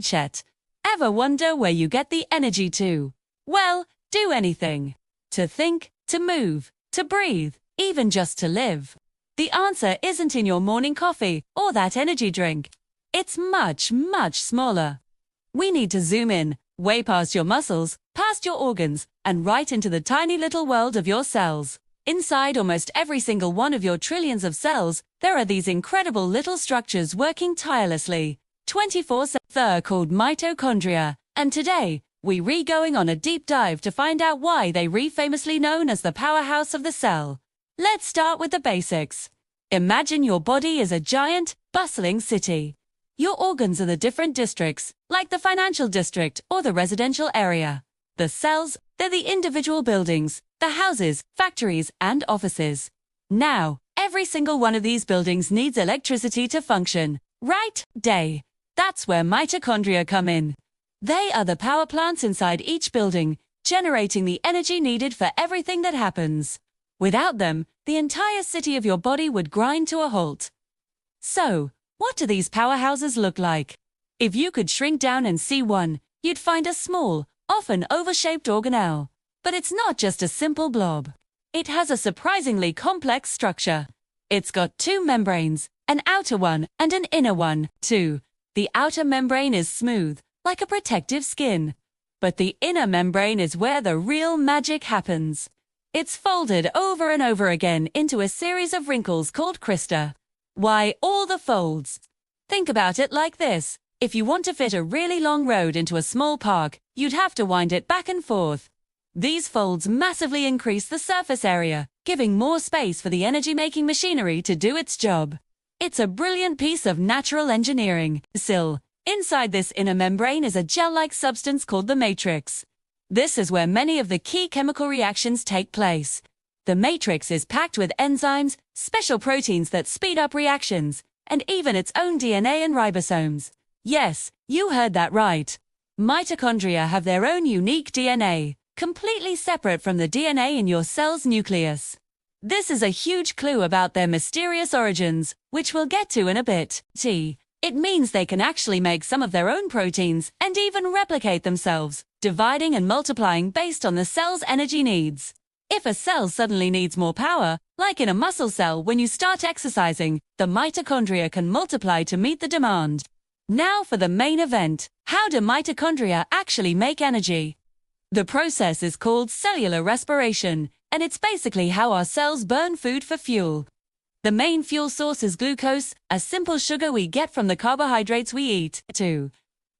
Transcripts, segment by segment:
Chet. Ever wonder where you get the energy to? Well, do anything. To think, to move, to breathe, even just to live. The answer isn't in your morning coffee or that energy drink. It's much, much smaller. We need to zoom in, way past your muscles, past your organs, and right into the tiny little world of your cells. Inside almost every single one of your trillions of cells, there are these incredible little structures working tirelessly, 24/7. They're called mitochondria, and today, we're going on a deep dive to find out why they're famously known as the powerhouse of the cell. Let's start with the basics. Imagine your body is a giant, bustling city. Your organs are the different districts, like the financial district or the residential area. The cells, they're the individual buildings, the houses, factories, and offices. Now, every single one of these buildings needs electricity to function, right? That's where mitochondria come in. They are the power plants inside each building, generating the energy needed for everything that happens. Without them, the entire city of your body would grind to a halt. So, what do these powerhouses look like? If you could shrink down and see one, you'd find a small, often oval-shaped organelle. But it's not just a simple blob. It has a surprisingly complex structure. It's got two membranes, an outer one and an inner one, too. The outer membrane is smooth, like a protective skin. But the inner membrane is where the real magic happens. It's folded over and over again into a series of wrinkles called crista. Why all the folds? Think about it like this. If you want to fit a really long road into a small park, you'd have to wind it back and forth. These folds massively increase the surface area, giving more space for the energy-making machinery to do its job. It's a brilliant piece of natural engineering. Still, inside this inner membrane is a gel-like substance called the matrix. This is where many of the key chemical reactions take place. The matrix is packed with enzymes, special proteins that speed up reactions, and even its own DNA and ribosomes. Yes, you heard that right. Mitochondria have their own unique DNA, completely separate from the DNA in your cell's nucleus. This is a huge clue about their mysterious origins, which we'll get to in a bit. It means they can actually make some of their own proteins and even replicate themselves, dividing and multiplying based on the cell's energy needs. If a cell suddenly needs more power, like in a muscle cell when you start exercising, the mitochondria can multiply to meet the demand. Now for the main event. How do mitochondria actually make energy? The process is called cellular respiration, and it's basically how our cells burn food for fuel. The main fuel source is glucose, a simple sugar we get from the carbohydrates we eat, too.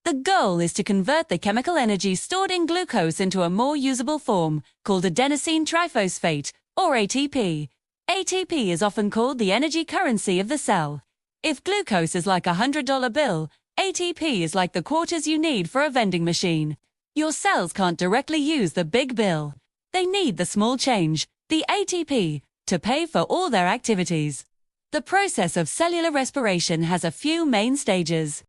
The goal is to convert the chemical energy stored in glucose into a more usable form, called adenosine triphosphate, or ATP. ATP is often called the energy currency of the cell. If glucose is like a $100 bill, ATP is like the quarters you need for a vending machine. Your cells can't directly use the big bill. They need the small change, the ATP, to pay for all their activities. The process of cellular respiration has a few main stages.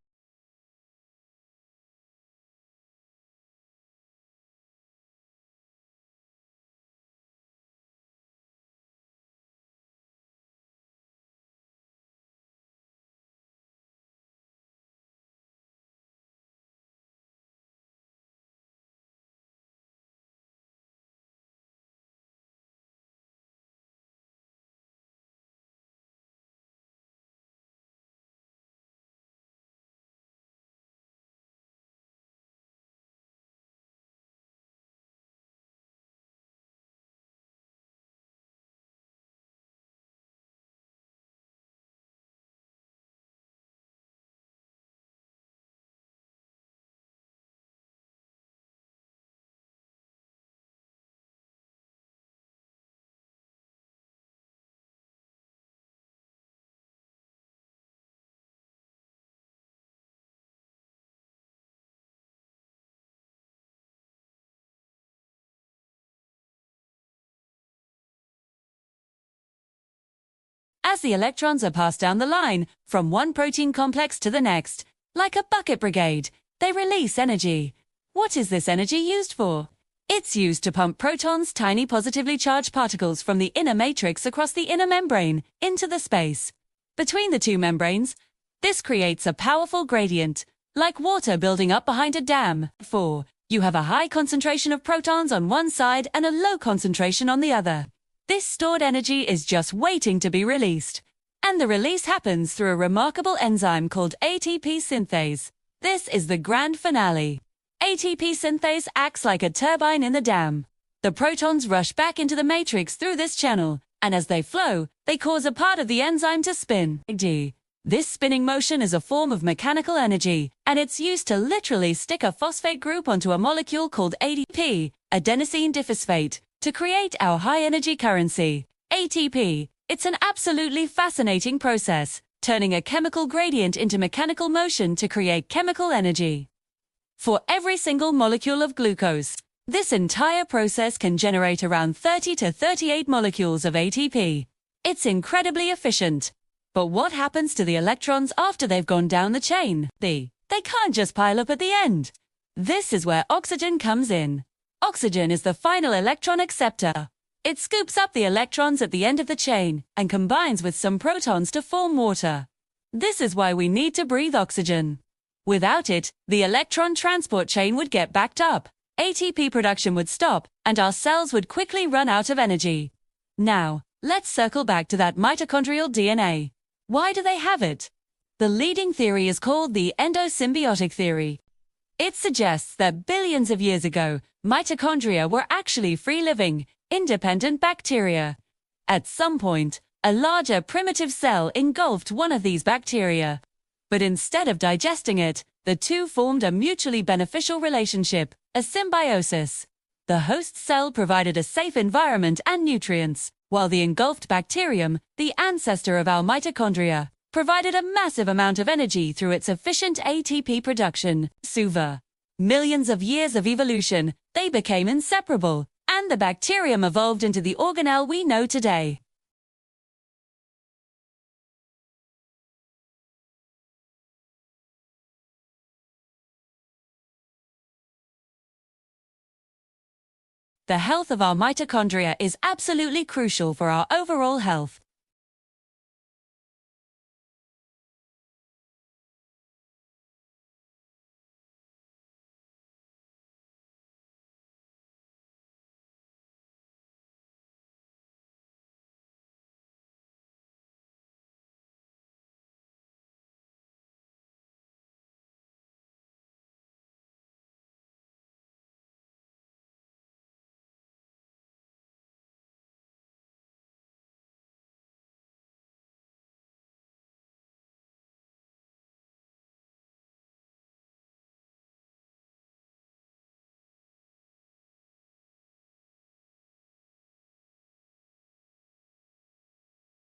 As the electrons are passed down the line, from one protein complex to the next, like a bucket brigade, they release energy. What is this energy used for? It's used to pump protons, tiny positively charged particles from the inner matrix across the inner membrane, into the space between the two membranes. This creates a powerful gradient, like water building up behind a dam. 4. You have a high concentration of protons on one side and a low concentration on the other. This stored energy is just waiting to be released. And the release happens through a remarkable enzyme called ATP synthase. This is the grand finale. ATP synthase acts like a turbine in the dam. The protons rush back into the matrix through this channel, and as they flow, they cause a part of the enzyme to spin. This spinning motion is a form of mechanical energy, and it's used to literally stick a phosphate group onto a molecule called ADP, adenosine diphosphate, to create our high-energy currency, ATP. It's an absolutely fascinating process, turning a chemical gradient into mechanical motion to create chemical energy. For every single molecule of glucose, this entire process can generate around 30 to 38 molecules of ATP. It's incredibly efficient. But what happens to the electrons after they've gone down the chain? They can't just pile up at the end. This is where oxygen comes in. Oxygen is the final electron acceptor. It scoops up the electrons at the end of the chain and combines with some protons to form water. This is why we need to breathe oxygen. Without it, the electron transport chain would get backed up, ATP production would stop, and our cells would quickly run out of energy. Now, let's circle back to that mitochondrial DNA. Why do they have it? The leading theory is called the endosymbiotic theory. It suggests that billions of years ago, mitochondria were actually free-living, independent bacteria. At some point, a larger primitive cell engulfed one of these bacteria. But instead of digesting it, the two formed a mutually beneficial relationship, a symbiosis. The host cell provided a safe environment and nutrients, while the engulfed bacterium, the ancestor of our mitochondria, provided a massive amount of energy through its efficient ATP production, SUVA. Millions of years of evolution, they became inseparable, and the bacterium evolved into the organelle we know today. The health of our mitochondria is absolutely crucial for our overall health.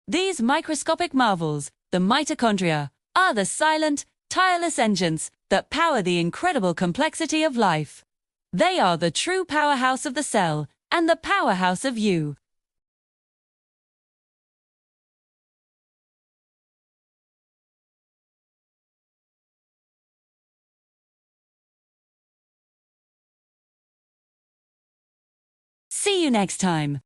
These microscopic marvels, the mitochondria, are the silent, tireless engines that power the incredible complexity of life. They are the true powerhouse of the cell and the powerhouse of you. See you next time.